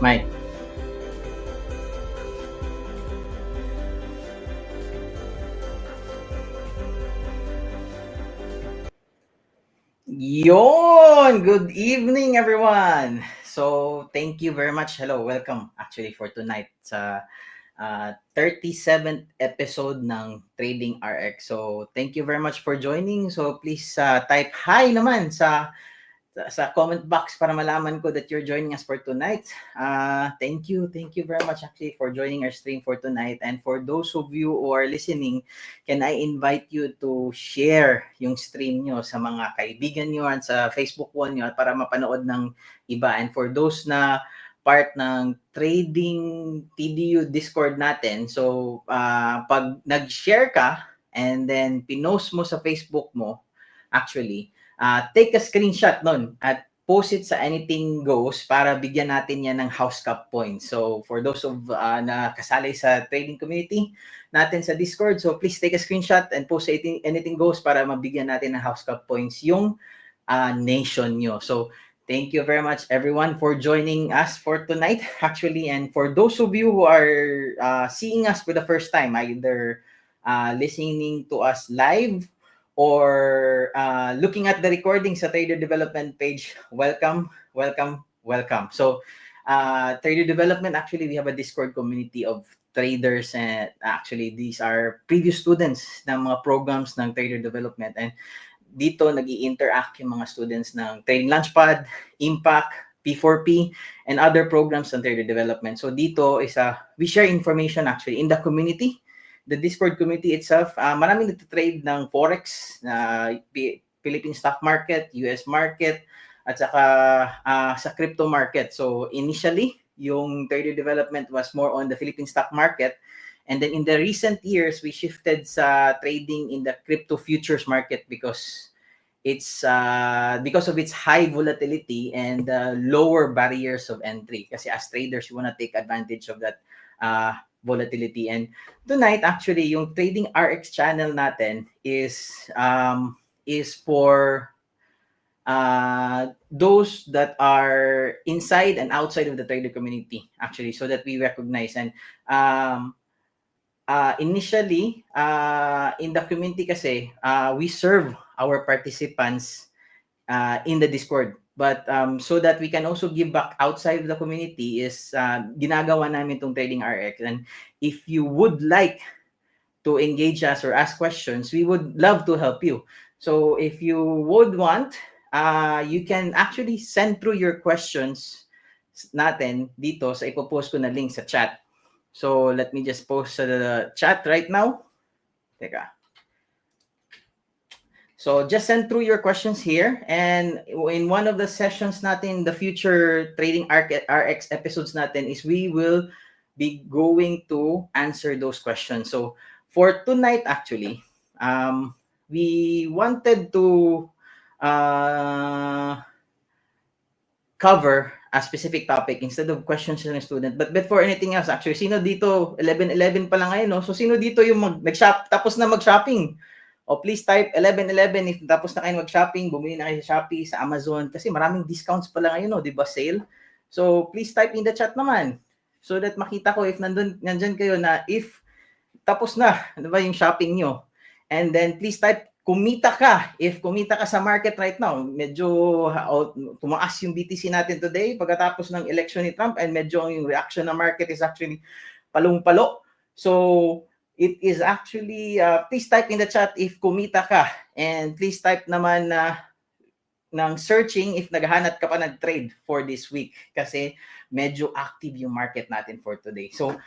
Mike. Yon! Good evening, everyone! So, thank you very much. Hello, welcome actually for tonight sa 37th episode ng Trading RX. So, thank you very much for joining. So, please type hi naman sa comment box para malaman ko that you're joining us for tonight. Thank you very much actually for joining our stream for tonight. And for those of you who are listening, can I invite you to share yung stream nyo sa mga kaibigan nyo at sa Facebook wall nyo para mapanood ng iba. And for those na part ng trading TDU Discord natin, so pag nag-share ka and then pinost mo sa Facebook mo, actually, take a screenshot nun at post it sa Anything Goes para bigyan natin yan ng house cup points. So for those of na kasali sa trading community natin sa Discord, so please take a screenshot and post sa Anything Goes para mabigyan natin ng house cup points yung nation nyo. So thank you very much everyone for joining us for tonight actually. And for those of you who are seeing us for the first time, either listening to us live or looking at the recording sa Trader Development page, welcome welcome. So, trader development, actually, we have a Discord community of traders, and actually, these are previous students ng mga programs ng trader development. And dito, nag-i-interact yung mga students ng Trading Launchpad, Impact, P4P, and other programs ng trader development. So dito is we share information actually in the community. The Discord community itself, maraming nagtitrade ng Forex, Philippine stock market, US market, at saka sa crypto market. So initially, yung trader development was more on the Philippine stock market. And then in the recent years, we shifted sa trading in the crypto futures market because it's because of its high volatility and lower barriers of entry. Kasi as traders, you want to take advantage of that volatility. And tonight, actually, yung Trading RX channel natin is for those that are inside and outside of the trader community, actually, so that we recognize. And initially, in the community kasi, we serve our participants in the Discord. But so that we can also give back outside of the community is ginagawa namin itong Trading RX. And if you would like to engage us or ask questions, we would love to help you. So if you would want, you can actually send through your questions natin dito sa ipopost ko na link sa chat. So let me just post sa the chat right now. Teka. So just send through your questions here, and in one of the sessions natin, the future Trading RX episodes natin, is we will be going to answer those questions. So for tonight, actually, we wanted to cover a specific topic instead of questions ng student. But before anything else, actually, sino dito, 11:11 pa lang ngayon, no? So sino dito yung nag-shop, tapos na mag-shopping? O please type 11:11 if tapos na kayo mag-shopping, bumili na kayo sa Shopee, sa Amazon, kasi maraming discounts pala ngayon, no, 'di ba, sale? So please type in the chat naman so that makita ko if nandiyan kayo na if tapos na, 'di ba, yung shopping nyo. And then please type kumita ka if kumita ka sa market right now. Medyo tumaas yung BTC natin today pagkatapos ng election ni Trump, and medyo yung reaction ng market is actually palong-palo. So it is actually, please type in the chat if kumita ka. And please type naman ng searching if naghahanap ka pa nag-trade for this week. Kasi medyo active yung market natin for today. So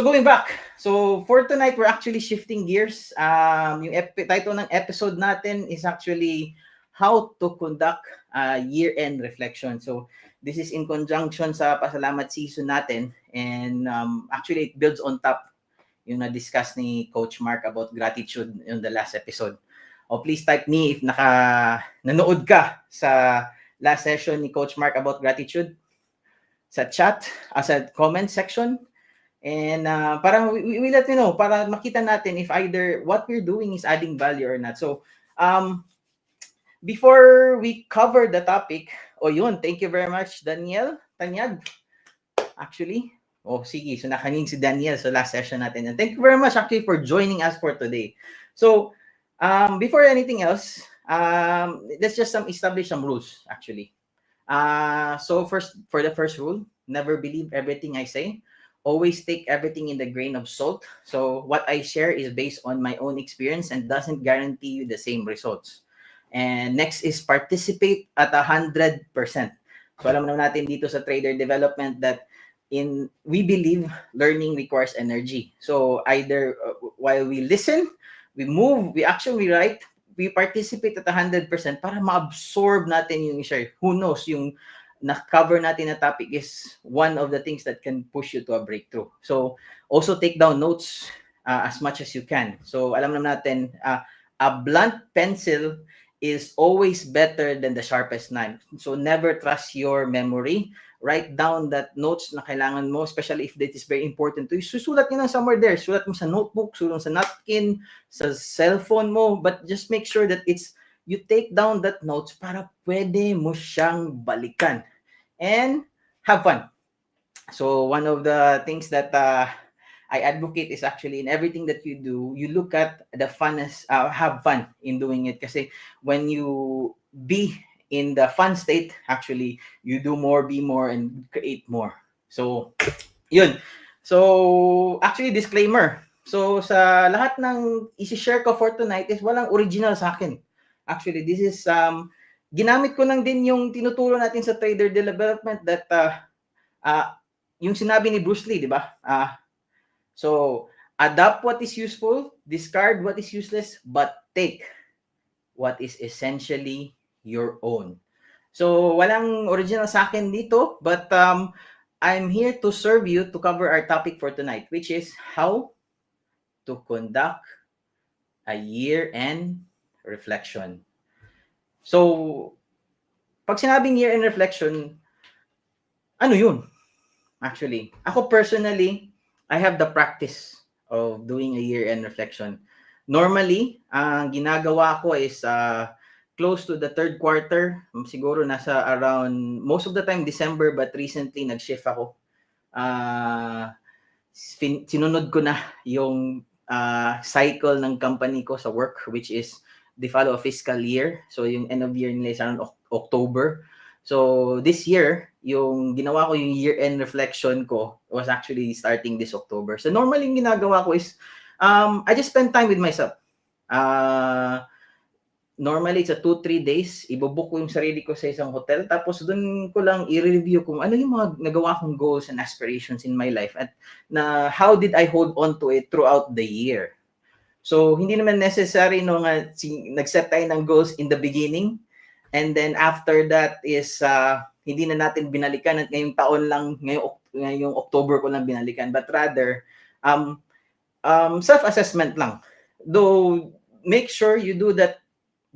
going back. So for tonight, we're actually shifting gears. Yung title ng episode natin is actually how to conduct year-end reflection. So this is in conjunction sa pasalamat season natin. And actually, it builds on top yung na-discuss ni Coach Mark about gratitude in the last episode. O please type me if nanood ka sa last session ni Coach Mark about gratitude sa chat, sa comment section. And para we let you know, para makita natin if either what we're doing is adding value or not. So before we cover the topic, yun, thank you very much, Daniel Tanyag. Actually, sige. So nakaning si Daniel sa last session natin. And thank you very much actually for joining us for today. So before anything else, let's just establish some rules actually. So first, for the first rule, never believe everything I say. Always take everything in the grain of salt. So what I share is based on my own experience and doesn't guarantee you the same results. And next is participate at 100%. So alam naman natin dito sa trader development that we believe learning requires energy. So either while we listen, we move, we actually write, we participate at 100% para ma-absorb natin yung share. Who knows, yung na-cover natin na topic is one of the things that can push you to a breakthrough. So also take down notes as much as you can. So alam naman natin, a blunt pencil is always better than the sharpest knife. So never trust your memory. Write down that notes na kailangan mo, especially if that is very important to you. Susulat nyo na somewhere there. Sulat mo sa notebook, sulat sa napkin, sa cellphone mo. But just make sure that you take down that notes para pwede mo siyang balikan. And have fun. So one of the things that I advocate is actually in everything that you do, you look at the funness, have fun in doing it. Kasi when you be in the fun state, actually, you do more, be more, and create more. So, yun. So, actually, disclaimer. So, sa lahat ng isi-share ko for tonight is walang original sa akin. Actually, this is, ginamit ko lang din yung tinuturo natin sa trader development that, yung sinabi ni Bruce Lee, di ba? So, adapt what is useful, discard what is useless, but take what is essentially your own. So, walang original sa akin dito, but I'm here to serve you to cover our topic for tonight, which is how to conduct a year-end reflection. So, pag sinabing year-end reflection, ano yun? Actually, ako personally, I have the practice of doing a year-end reflection. Normally, ang ginagawa ko is close to the third quarter, siguro nasa around, most of the time December, but recently nag-shift ako. Sinunod ko na yung cycle ng company ko sa work, which is they follow a fiscal year. So yung end of year nila is around October. So this year, yung ginawa ko yung year-end reflection ko was actually starting this October. So normally yung ginagawa ko is I just spend time with myself. Normally it's a 2-3 days, ibobook ko yung sarili ko sa isang hotel, tapos doon ko lang i-review kung ano yung mga nagawa kong goals and aspirations in my life at na how did I hold on to it throughout the year. So hindi naman necessary no nga nag-set tayo ng goals in the beginning and then after that is hindi na natin binalikan at ngayong taon lang, ngayong October ko lang binalikan, but rather self-assessment lang. Though make sure you do that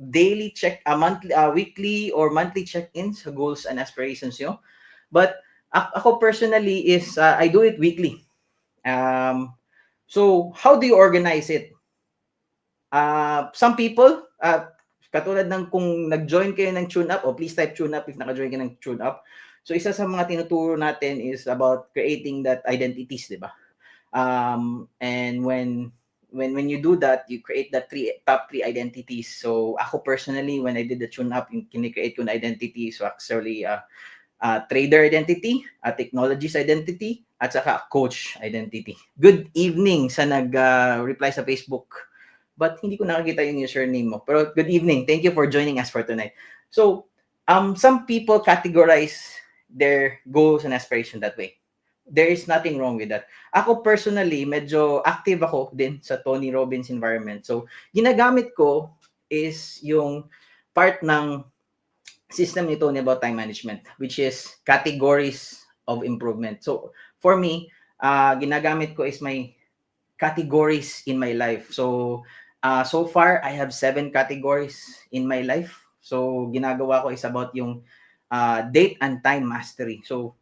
daily check, weekly or monthly check-ins sa goals and aspirations nyo. But ako personally is I do it weekly. So how do you organize it? Some people, katulad ng kung nag-join kayo ng TuneUp, o please type TuneUp if naka-join kayo ng TuneUp. So isa sa mga tinuturo natin is about creating that identities, di ba? And when you do that, you create the top three identities. So ako personally, when I did the TuneUp, yung kinikreate ko na identity, so actually trader identity, technologist identity, at saka coach identity. Good evening sa nag-reply sa Facebook. But hindi ko nakakita yung username mo. Pero good evening. Thank you for joining us for tonight. So, some people categorize their goals and aspirations that way. There is nothing wrong with that. Ako personally, medyo active ako din sa Tony Robbins environment. So, ginagamit ko is yung part ng system ni Tony about time management, which is categories of improvement. So, for me, ginagamit ko is my categories in my life. So, so far, I have 7 categories in my life. So, ginagawa ko is about yung date and time mastery. So,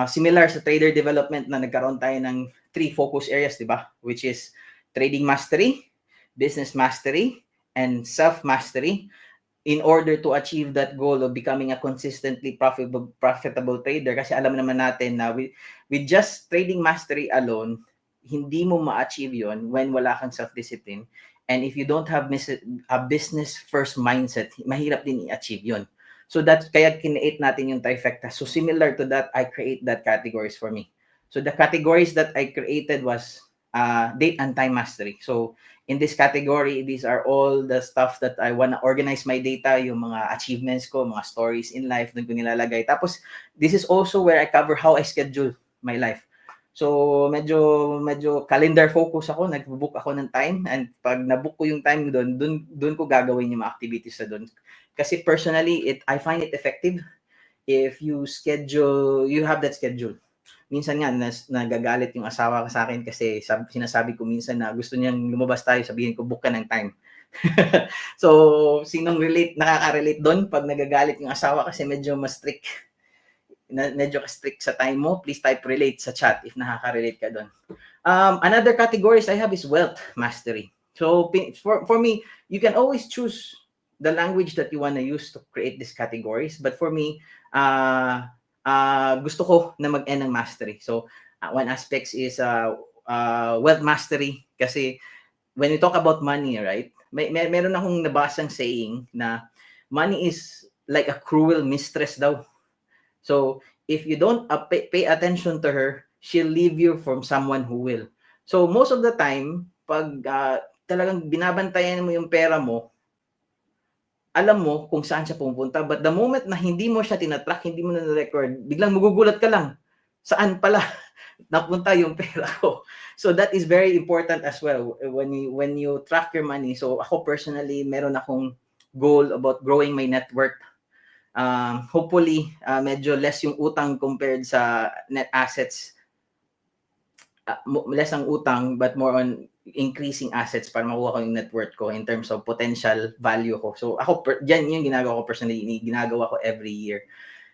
similar sa trader development na nagkaroon tayo ng 3 focus areas, di ba? Which is trading mastery, business mastery, and self-mastery in order to achieve that goal of becoming a consistently profitable trader. Kasi alam naman natin na with just trading mastery alone, hindi mo ma-achieve yon when wala kang self-discipline. And if you don't have a business-first mindset, mahirap din i-achieve yon. So that's kaya kineate natin yung trifecta. So similar to that, I create that categories for me. So the categories that I created was date and time mastery. So in this category, these are all the stuff that I want to organize my data, yung mga achievements ko, mga stories in life, doon ko nilalagay. Tapos this is also where I cover how I schedule my life. So medyo calendar focus ako, nagbo-book ako ng time, and pag na-book ko yung time doon ko gagawin yung mga activities sa doon. Kasi personally, I find it effective if you have that schedule. Minsan nga, nagagalit yung asawa ko sa akin kasi sinasabi ko minsan na gusto niyang lumabas tayo, sabihin ko, book ka ng time. So, sinong nakaka-relate doon pag nagagalit yung asawa kasi medyo mas strict. Medyo strict sa time mo, please type relate sa chat if nakaka-relate ka doon. Another categories I have is wealth mastery. So, for me, you can always choose the language that you want to use to create these categories. But for me, gusto ko na mag-end ng mastery. So, one aspect is wealth mastery. Kasi when we talk about money, right? Meron akong nabasang saying na money is like a cruel mistress daw. So if you don't pay attention to her, she'll leave you from someone who will. So most of the time, pag talagang binabantayan mo yung pera mo, alam mo kung saan siya pumupunta. But the moment na hindi mo siya tinatrack, hindi mo na record, biglang magugulat ka lang. Saan pala napunta yung pera ko? So that is very important as well when you track your money. So ako personally, meron akong goal about growing my network. Hopefully, medyo less yung utang compared sa net assets. Less ang utang but more on increasing assets para makuha ko yung net worth ko in terms of potential value ko. So ako, dyan yung ginagawa ko personally, ginagawa ko every year.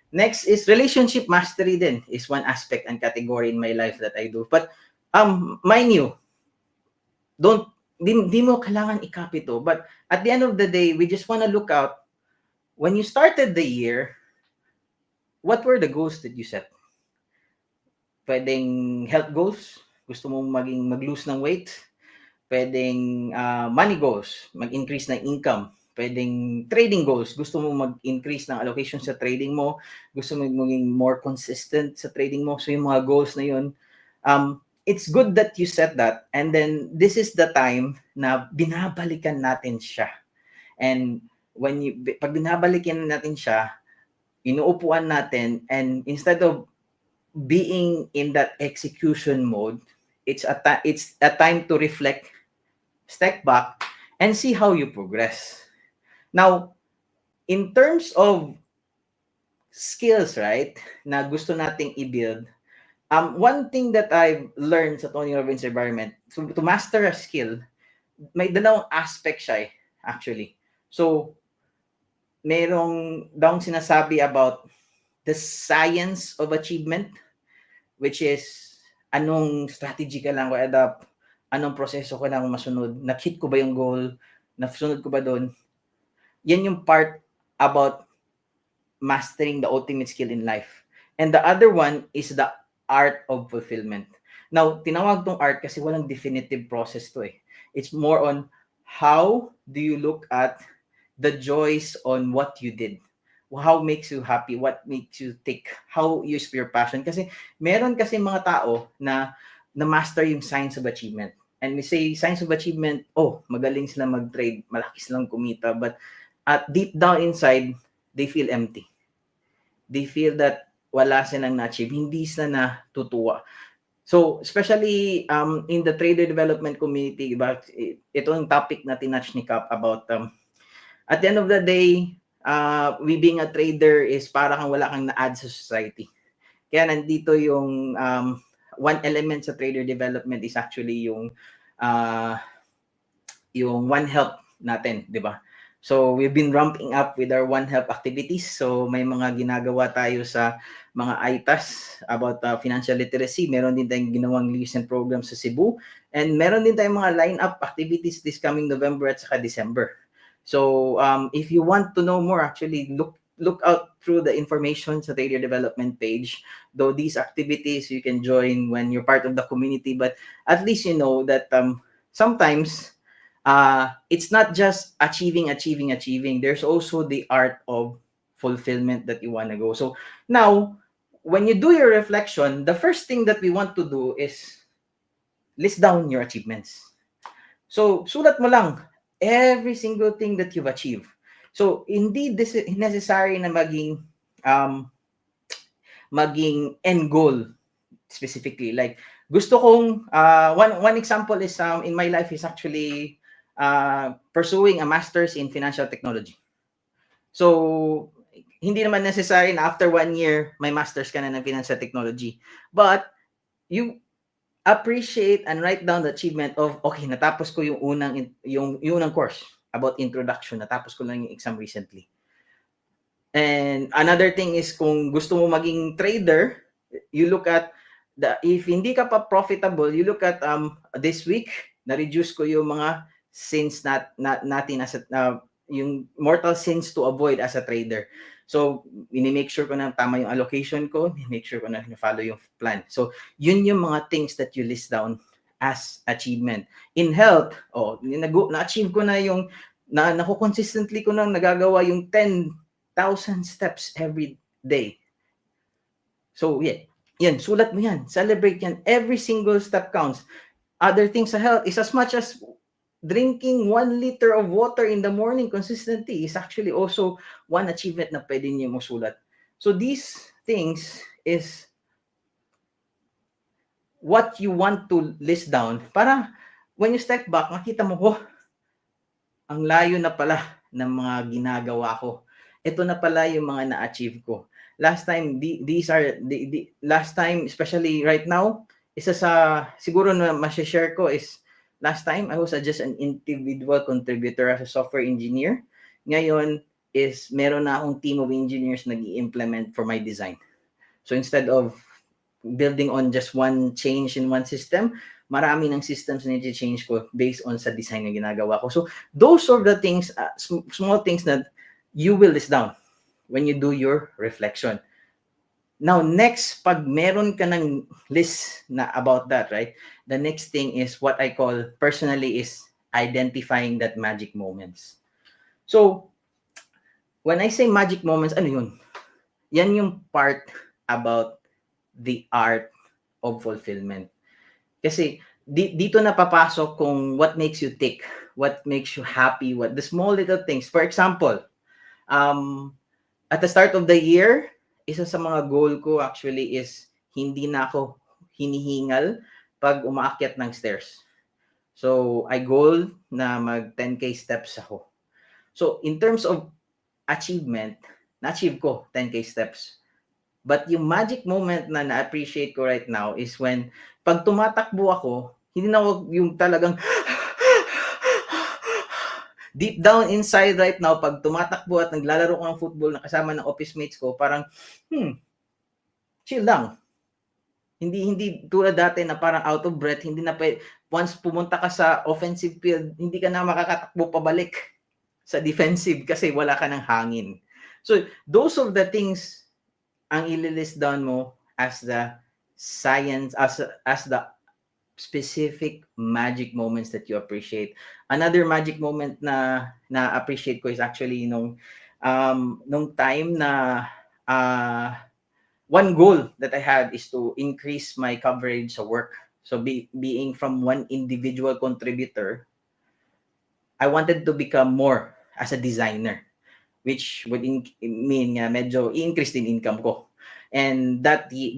Next is relationship mastery din is one aspect and category in my life that I do. But mind you, di mo kailangan i-copy to. But at the end of the day, we just want to look out. When you started the year, what were the goals that you set? Pwedeng health goals, gusto mong mag-lose ng weight. Pwedeng money goals, mag-increase ng income. Pwedeng trading goals, gusto mo mag-increase ng allocation sa trading mo, gusto mo maging more consistent sa trading mo. So yung mga goals na yun, it's good that you set that, and then this is the time na binabalikan natin siya. And pag binabalikan natin siya, inuupuan natin, and instead of being in that execution mode, it's a time to reflect, step back, and see how you progress. Now, in terms of skills, right, na gusto nating i-build, one thing that I've learned sa Tony Robbins environment, so to master a skill, may dalawang aspect siya actually. So, merong daw sinasabi about the science of achievement, which is anong strategy ka lang ko adapt, anong proseso ko lang masunod, na-hit ko ba yung goal, nasunod ko ba doon. Yan yung part about mastering the ultimate skill in life. And the other one is the art of fulfillment. Now, tinawag tong art kasi walang definitive process to eh. It's more on how do you look at the joys on what you did. How makes you happy, what makes you tick, how you use your passion. Kasi meron kasi mga tao na master yung science of achievement. And we say science of achievement, oh, magaling sila mag-trade, malaki silang kumita, but at deep down inside, they feel empty. They feel that wala silang na-achieve, hindi sila natutuwa. So, especially in the trader development community, ito ang topic na tinouch ni Cap about at the end of the day, we being a trader is para kang wala kang na-add sa society. Kaya nandito yung one element sa trader development is actually yung One Health natin, di ba? So we've been ramping up with our One Health activities. So may mga ginagawa tayo sa mga ITAS about financial literacy. Meron din tayong ginawang recent program sa Cebu. And meron din tayong mga line-up activities this coming November at saka December. So if you want to know more, actually look out through the information sa trader development page. Though these activities you can join when you're part of the community, but at least you know that sometimes it's not just achieving. There's also the art of fulfillment that you want to go. So now, when you do your reflection, the first thing that we want to do is list down your achievements. So sulat mo lang every single thing that you've achieved. So indeed, this is necessary na maging end goal specifically. Like gusto kong one example is in my life is actually pursuing a master's in financial technology. So hindi naman necessary na after 1 year may master's ka na ng financial technology, but you appreciate and write down the achievement of okay, natapos ko yung unang course about introduction, natapos ko lang yung exam recently. And another thing is kung gusto mo maging trader, you look at if hindi ka pa profitable, you look at this week na-reduce ko yung mga sins natin as yung mortal sins to avoid as a trader. So, ini-make sure ko na tama yung allocation ko, ini-make sure ko na follow yung plan. So, yun yung mga things that you list down as achievement. In health, na-achieve ko na yung, consistently ko na nagagawa yung 10 1,000 steps every day. So, yeah. Yan, sulat mo yan. Celebrate yan. Every single step counts. Other things sa health is as much as drinking 1 liter of water in the morning consistently is actually also one achievement na pwede niyo masulat. So these things is what you want to list down para when you step back, makita mo, oh, ang layo na pala ng mga ginagawa ko. Ito na pala yung mga na-achieve ko. Last time, last time, especially right now, isa sa, siguro na ma-share ko is, last time, I was just an individual contributor as a software engineer. Ngayon, is meron na akong team of engineers nag-i-implement for my design. So instead of building on just one change in one system, marami ng systems na i-change ko based on sa design na ginagawa ko. So those are the things, small things that you will list down when you do your reflection. Now, next, pag meron ka ng list na about that, right? The next thing is what I call personally is identifying that magic moments. So, when I say magic moments, ano yun? Yan yung part about the art of fulfillment. Kasi dito na papasok kung what makes you tick, what makes you happy, what the small little things. For example, at the start of the year, isa sa mga goal ko actually is hindi na ako hinihingal pag umaakyat ng stairs. So, I goal na mag 10K steps ako. So, in terms of achievement, na-achieve ko 10K steps. But yung magic moment na na-appreciate ko right now is when pag tumatakbo ako, hindi na ako yung talagang deep down inside right now, pag tumatakbo at naglalaro ko ng football na kasama ng office mates ko, parang, chill lang. Hindi tulad dati na parang out of breath, hindi na once pumunta ka sa offensive field, hindi ka na makakatakbo pabalik sa defensive kasi wala ka ng hangin. So, those of the things ang ililist down mo as the science, as the specific magic moments that you appreciate. Another magic moment na appreciate ko is actually nung time na one goal that I had is to increase my coverage sa work. So being from one individual contributor, I wanted to become more as a designer, which would mean medyo i-increase din income ko. And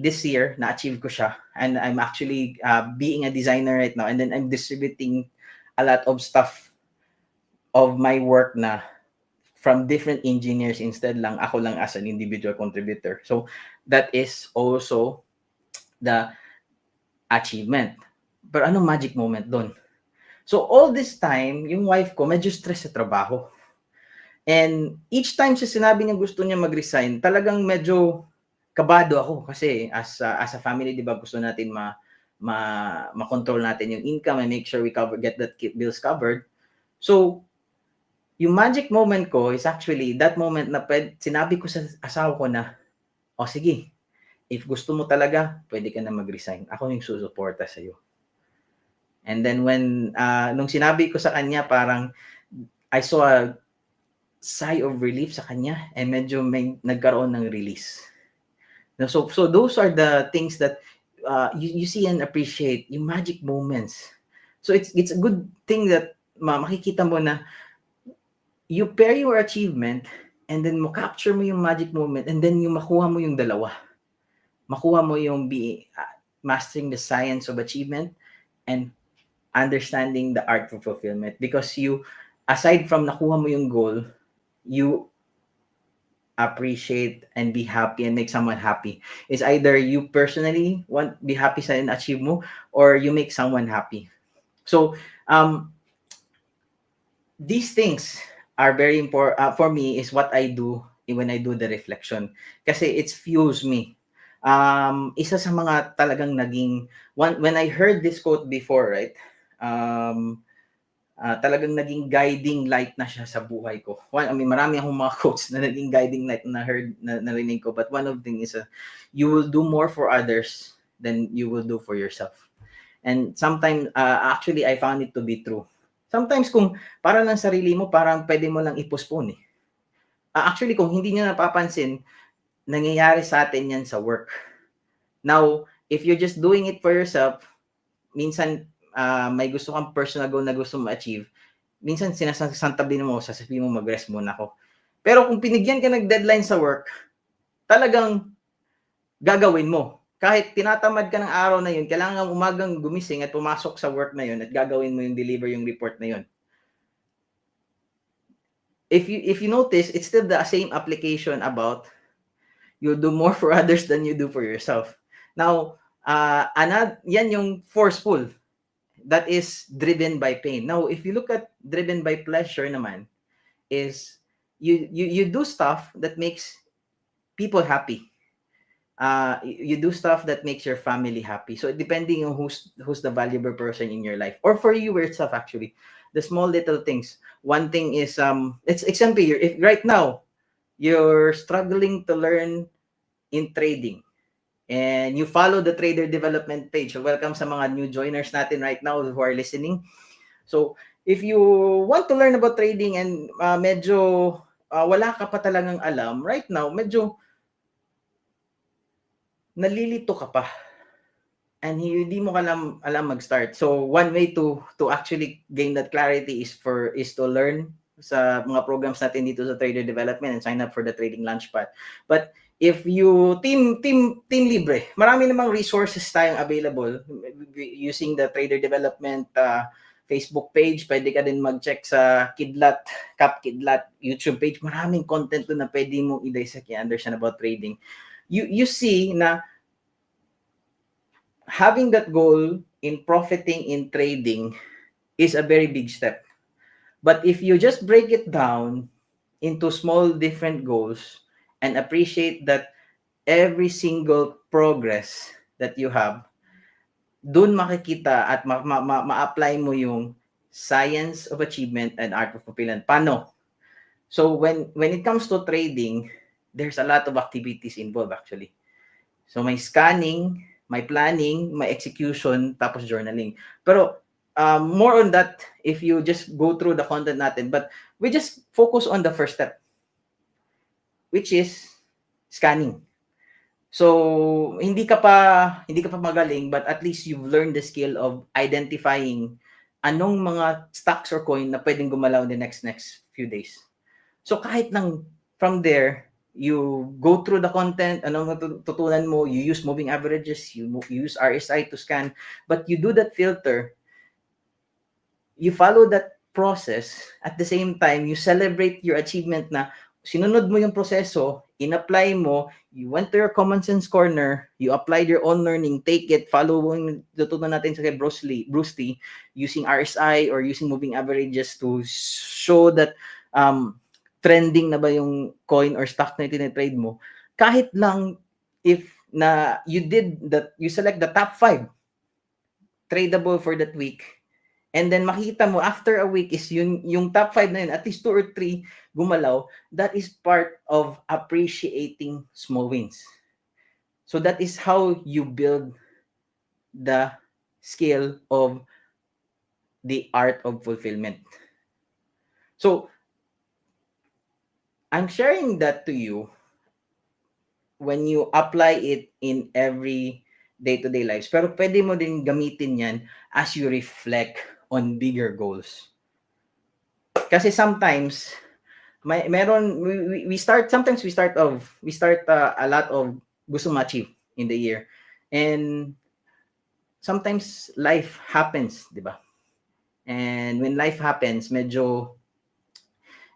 this year, na-achieve ko siya. And I'm actually being a designer right now. And then I'm distributing a lot of stuff of my work na from different engineers instead lang ako lang as an individual contributor. So that is also the achievement. Pero anong magic moment doon? So all this time, yung wife ko medyo stress sa trabaho. And each time siya sinabi niya gusto niya mag-resign, talagang medyo kabado ako kasi as a family, 'di ba, gusto natin ma-control natin yung income and make sure we get that bills covered. So yung magic moment ko is actually that moment na sinabi ko sa asawa ko na, "O sige, if gusto mo talaga, pwede ka na mag-resign. Ako yung susuporta sa iyo." And then when nung sinabi ko sa kanya, parang I saw a sigh of relief sa kanya and medyo may nagkaroon ng release. So those are the things that you see and appreciate, yung magic moments. So it's a good thing that makikita mo na you pair your achievement and then mo capture mo yung magic moment and then yung makuha mo yung dalawa. Makuha mo yung mastering the science of achievement and understanding the art of fulfillment, because you, aside from nakuha mo yung goal, you appreciate and be happy and make someone happy. It's either you personally want be happy sa achieve mo or you make someone happy. So these things are very important for me, is what I do when I do the reflection kasi it fuels me. Isa sa mga talagang naging when I heard this quote before, right? Talagang naging guiding light na siya sa buhay ko. Marami akong mga quotes na naging guiding light na narinig ko, but one of them is you will do more for others than you will do for yourself. And sometimes, actually, I found it to be true. Sometimes kung para lang sarili mo, parang pwede mo lang i-postpone eh. Actually, kung hindi niyo napapansin, nangyayari sa atin yan sa work. Now, if you're just doing it for yourself, minsan may gusto kang personal goal na gusto mo achieve, minsan sinasantabi mo, sasabihin mo mag-rest muna ako. Pero kung pinigyan ka ng deadline sa work, talagang gagawin mo. Kahit tinatamad ka ng araw na yun, kailangan umagang gumising at pumasok sa work na yun at gagawin mo yung deliver yung report na yun. If you notice, it's still the same application about you do more for others than you do for yourself. Now, yan yung forceful. That is driven by pain. Now, if you look at driven by pleasure naman, is you do stuff that makes people happy. You do stuff that makes your family happy. So depending on who's the valuable person in your life, or for you yourself, actually, the small little things. One thing is it's example, if right now you're struggling to learn in trading and you follow the trader development page. So welcome sa mga new joiners natin right now who are listening. So if you want to learn about trading and medyo wala ka pa talagang alam, right now medyo nalilito ka pa and hindi mo alam mag-start. So one way to actually gain that clarity is to learn sa mga programs natin dito sa trader development and sign up for the trading launchpad. But if you team libre, marami namang resources tayong available using the trader development Facebook page. Pwede ka din mag-check sa Cap Kidlat YouTube page. Maraming content doon na pwede mo i-dissect and understand about trading. You see na having that goal in profiting in trading is a very big step. But if you just break it down into small different goals and appreciate that every single progress that you have, dun makikita at ma-apply mo yung science of achievement and art of fulfillment. Paano? So when it comes to trading, there's a lot of activities involved actually. So may scanning, may planning, may execution, tapos journaling. Pero more on that if you just go through the content natin. But we just focus on the first step, which is scanning. So hindi ka pa magaling, but at least you've learned the skill of identifying anong mga stocks or coin na pwedeng gumalaw in the next few days. So kahit nang from there, you go through the content, anong natutunan mo, you use moving averages, you use RSI to scan, but you do that filter, you follow that process, at the same time, you celebrate your achievement na sinunod mo yung proseso, in-apply mo, you went to your common sense corner, you applied your own learning, take it, follow yung tutunan natin sa Bruce Lee, using RSI or using moving averages to show that trending na ba yung coin or stock na itinetrade mo. Kahit lang if na you select the top 5 tradable for that week, and then makita mo after a week is yung top 5 na yun, at least 2 or 3 gumalaw, that is part of appreciating small wins. So that is how you build the skill of the art of fulfillment. So I'm sharing that to you when you apply it in every day-to-day lives. Pero pwede mo din gamitin yan as you reflect on bigger goals. Kasi sometimes we start a lot of gusto ma-achieve in the year. And sometimes life happens, di ba? And when life happens, medyo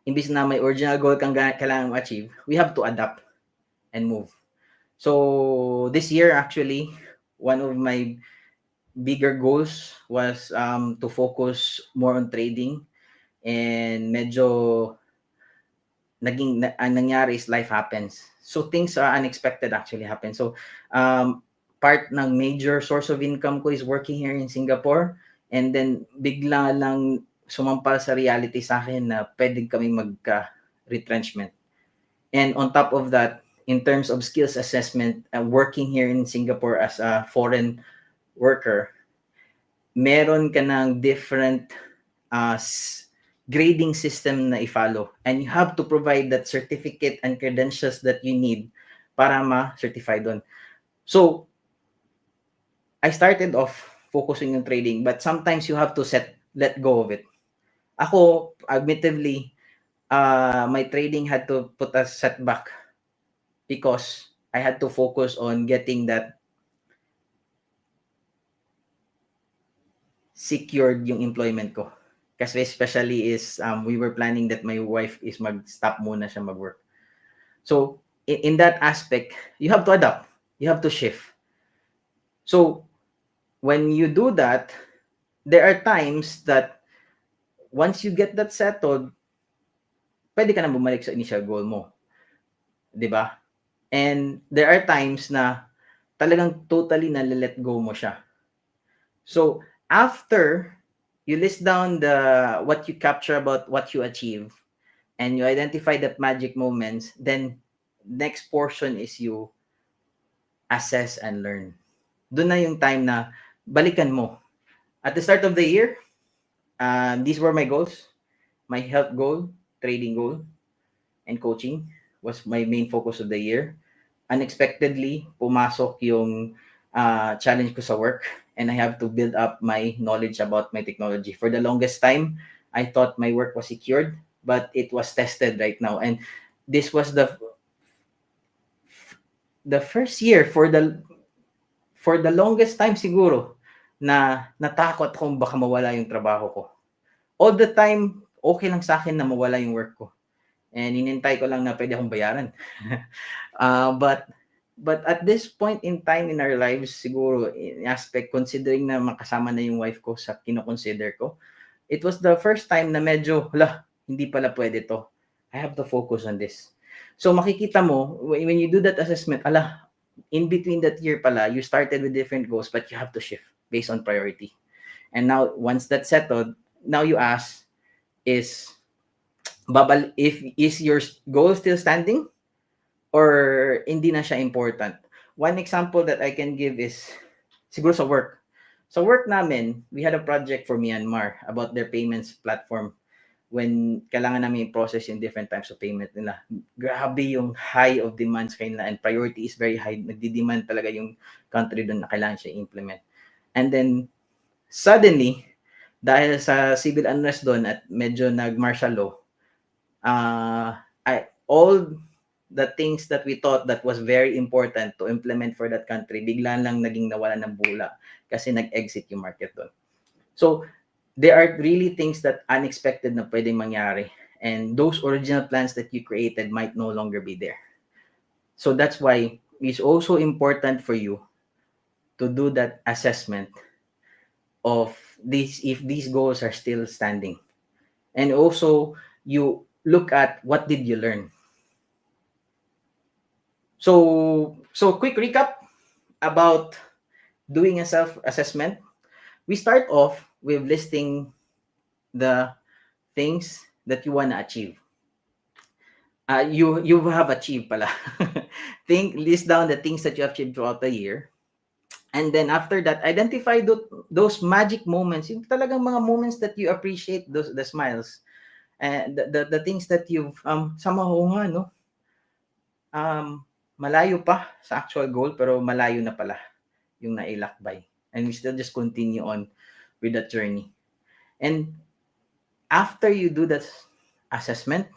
imbis na may original goal kang kailangan ma-achieve, we have to adapt and move. So this year actually, one of my bigger goals was to focus more on trading, and medyo nangyari is life happens. So things are unexpected actually happen. So part ng major source of income ko is working here in Singapore, and then bigla lang sumampal sa reality sa akin na pwede kami magka-retrenchment. And on top of that, in terms of skills assessment, working here in Singapore as a foreign worker, meron ka ng different grading system na i-follow. And you have to provide that certificate and credentials that you need para ma-certify doon. So, I started off focusing on trading, but sometimes you have to let go of it. Ako, admittedly, my trading had to put a setback because I had to focus on getting that secured yung employment ko. Kasi especially is we were planning that my wife is mag-stop muna siya mag-work. So in that aspect, you have to adapt. You have to shift. So when you do that, there are times that once you get that settled, pwede ka na bumalik sa initial goal mo. 'Di ba? And there are times na talagang totally na-let go mo siya. So after you list down the what you capture about what you achieve and you identify that magic moments, then next portion is you assess and learn. Doon na yung time na balikan mo. At the start of the year, these were my goals. My health goal, trading goal, and coaching was my main focus of the year. Unexpectedly, pumasok yung challenge ko sa work and I have to build up my knowledge about my technology. For the longest time, I thought my work was secured, but it was tested right now. And this was the first year for the longest time siguro na natakot kung baka mawala yung trabaho ko. All the time, okay lang sa akin na mawala yung work ko. And inintay ko lang na pwede akong bayaran. But at this point in time in our lives, siguro, in aspect, considering na makasama na yung wife ko sa kinoconsider ko, it was the first time na medyo, hindi pala pwede to. I have to focus on this. So makikita mo, when you do that assessment, in between that year pala, you started with different goals, but you have to shift based on priority. And now, once that's settled, now you ask, is your goal still standing or hindi na siya important? One example that I can give is siguro sa work. Sa work namin, we had a project for Myanmar about their payments platform when kailangan namin process yung different types of payment nila. Grabe yung high of demands kanila and priority is very high. Nagdi-demand talaga yung country doon na kailangan siya implement. And then, suddenly, dahil sa civil unrest doon at medyo nag-martial law, all the things that we thought that was very important to implement for that country, bigla lang naging nawala ng bula kasi nag-exit yung market doon. So, there are really things that unexpected na pwedeng mangyari. And those original plans that you created might no longer be there. So that's why it's also important for you to do that assessment of if these goals are still standing. And also, you look at what did you learn. So quick recap about doing a self-assessment. We start off with listing the things that you want to achieve. You have achieved pala. List down the things that you have achieved throughout the year. And then after that, identify those magic moments, yung talagang mga moments that you appreciate, the smiles, and the things that you've somehow nga, no? Malayo pa sa actual goal, pero malayo na pala yung nailakbay. And we still just continue on with that journey. And after you do that assessment,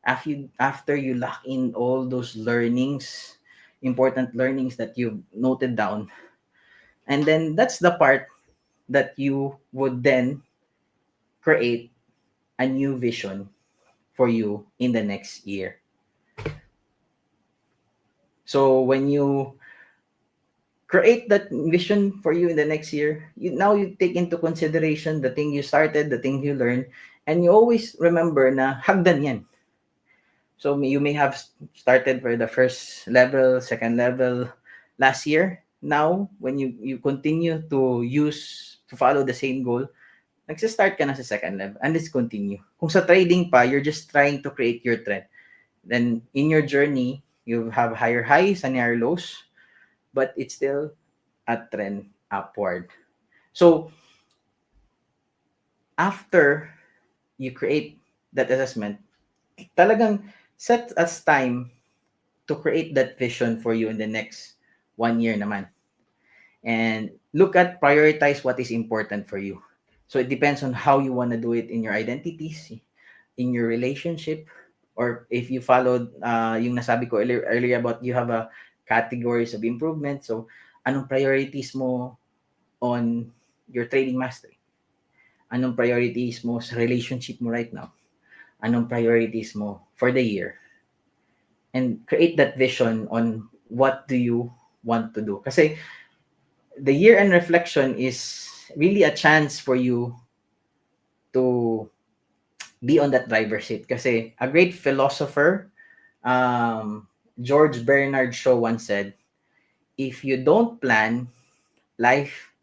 after you lock in all those learnings, important learnings that you've noted down, and then that's the part that you would then create a new vision for you in the next year. So when you create that vision for you in the next year, you take into consideration the thing you started, the thing you learned, and you always remember na hagdan yan. So you may have started for the first level, second level last year. Now, when you continue to follow the same goal, nagsistart ka na sa second level and let's continue. Kung sa trading pa, you're just trying to create your trend. Then in your journey, you have higher highs and higher lows, but it's still a trend upward. So after you create that assessment, talagang set as time to create that vision for you in the next 1 year naman. And look at prioritize what is important for you. So it depends on how you want to do it in your identities, in your relationship, or if you followed yung nasabi ko earlier about you have a categories of improvement. So anong priorities mo on your trading mastery? Anong priorities mo sa relationship mo right now? Anong priorities mo for the year? And create that vision on what do you want to do. Kasi the year-end reflection is really a chance for you to be on that driver's seat. Kasi a great philosopher, George Bernard Shaw once said, if you don't plan, life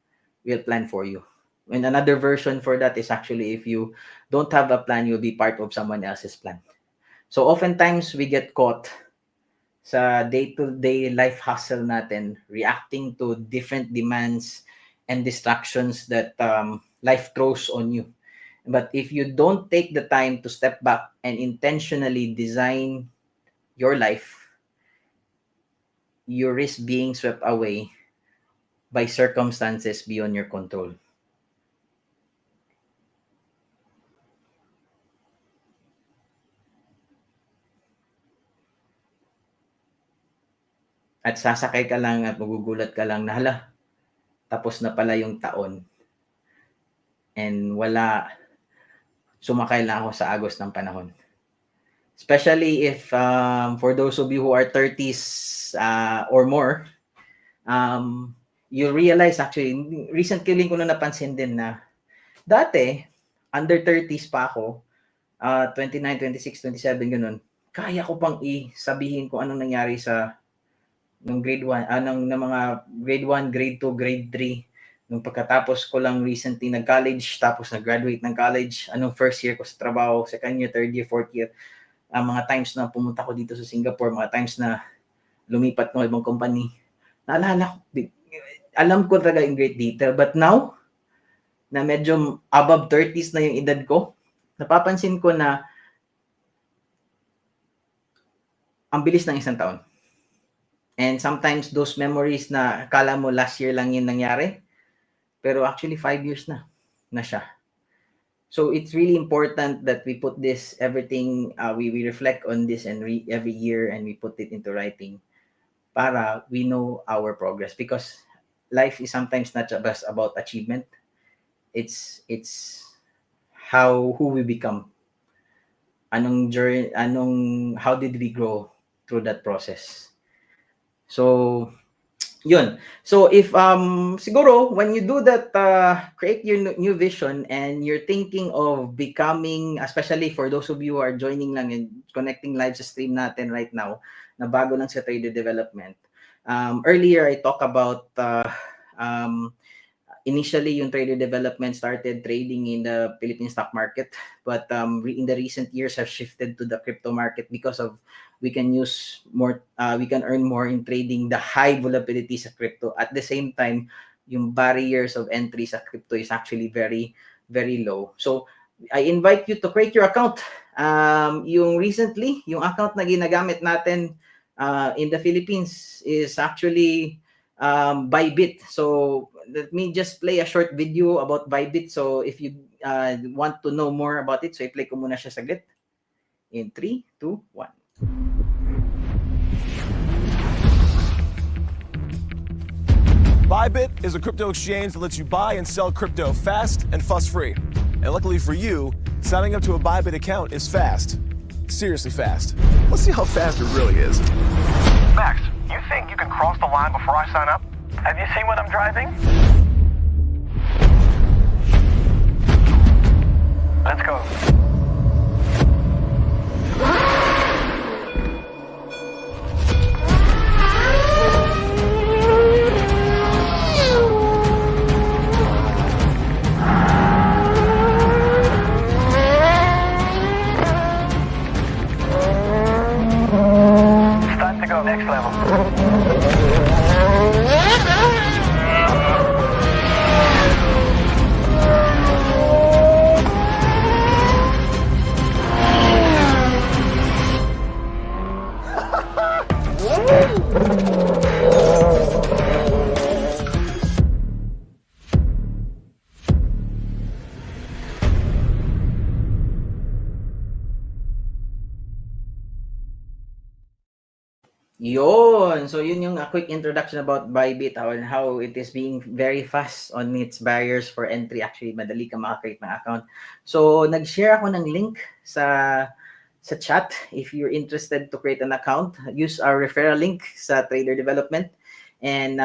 will plan for you. And another version for that is actually if you don't have a plan, you'll be part of someone else's plan. So oftentimes we get caught sa day-to-day life hustle natin, reacting to different demands and distractions that life throws on you. But if you don't take the time to step back and intentionally design your life, you risk being swept away by circumstances beyond your control. At sasakay ka lang at magugulat ka lang na hala, tapos na pala yung taon. And sumakay lang ako sa agos ng panahon. Especially if, for those of you who are 30s or more, you realize actually, recently ko na napansin din na dati, under 30s pa ako, 29, 26, 27, ganun, kaya ko pang sabihin kung anong nangyari sa nung grade 1, ng mga grade 1, grade 2, grade 3. Nung pagkatapos ko lang recently nag-college, tapos nag-graduate ng college, anong first year ko sa trabaho, second year, third year, fourth year, mga times na pumunta ko dito sa Singapore, mga times na lumipat ng ibang company. Naalala ko, alam ko talaga in great detail. But now, na medyo above 30s na yung edad ko, napapansin ko na ang bilis ng isang taon. And sometimes those memories na akala mo last year lang yun nangyari, pero actually 5 years na siya. So it's really important that we put this, everything, we reflect on this and every year and we put it into writing para we know our progress. Because life is sometimes not just about achievement. It's who we become. Anong journey, how did we grow through that process? So, yun. So, if, siguro, when you do that, create your new vision and you're thinking of becoming, especially for those of you who are joining lang and connecting live sa stream natin right now, na bago lang sa trader development. Earlier, I talked about, initially, yung trader development started trading in the Philippine stock market, but in the recent years have shifted to the crypto market because of we can use more, we can earn more in trading the high volatility sa crypto. At the same time, yung barriers of entry sa crypto is actually very, very low. So I invite you to create your account. Yung recently, yung account na ginagamit natin in the Philippines is actually Bybit. So let me just play a short video about Bybit. So if you want to know more about it, so i-play ko muna siya saglit. In 3, 2, 1. Bybit is a crypto exchange that lets you buy and sell crypto fast and fuss-free. And luckily for you, signing up to a Bybit account is fast. Seriously fast. Let's see how fast it really is. Max, you think you can cross the line before I sign up? Have you seen what I'm driving? Let's go. It's time to go next level. Yun. So yun yung a quick introduction about Bybit and how it is being very fast on its barriers for entry. Actually, madali ka makakreate ng account. So nag-share ako ng link sa chat. If you're interested to create an account, use our referral link sa Trader Development. And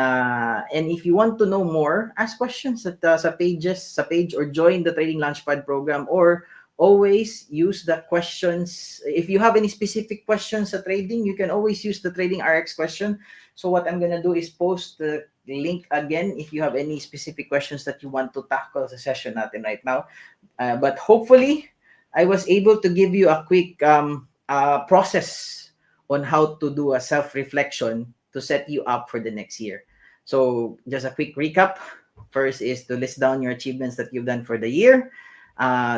if you want to know more, ask questions at sa page or join the Trading Launchpad program, or always use the questions. If you have any specific questions sa trading, you can always use the Trading RX question. So what I'm gonna do is post the link again if you have any specific questions that you want to tackle sa session natin right now. But hopefully, I was able to give you a quick process on how to do a self-reflection to set you up for the next year. So just a quick recap. First is to list down your achievements that you've done for the year.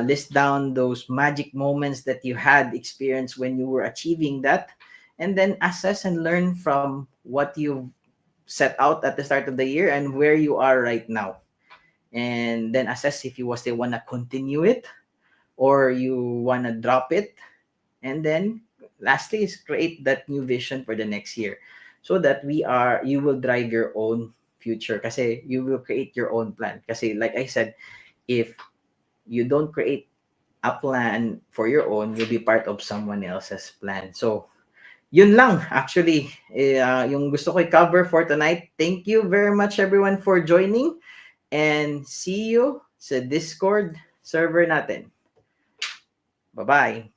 List down those magic moments that you had experienced when you were achieving that, and then assess and learn from what you've set out at the start of the year and where you are right now. And then assess if you still want to continue it or you want to drop it. And then lastly is create that new vision for the next year, so that you will drive your own future kasi you will create your own plan. Kasi like I said, if you don't create a plan for your own, you'll be part of someone else's plan. So yun lang actually yung gusto ko i-cover for tonight. Thank you very much everyone for joining, and see you sa Discord server natin. Bye-bye.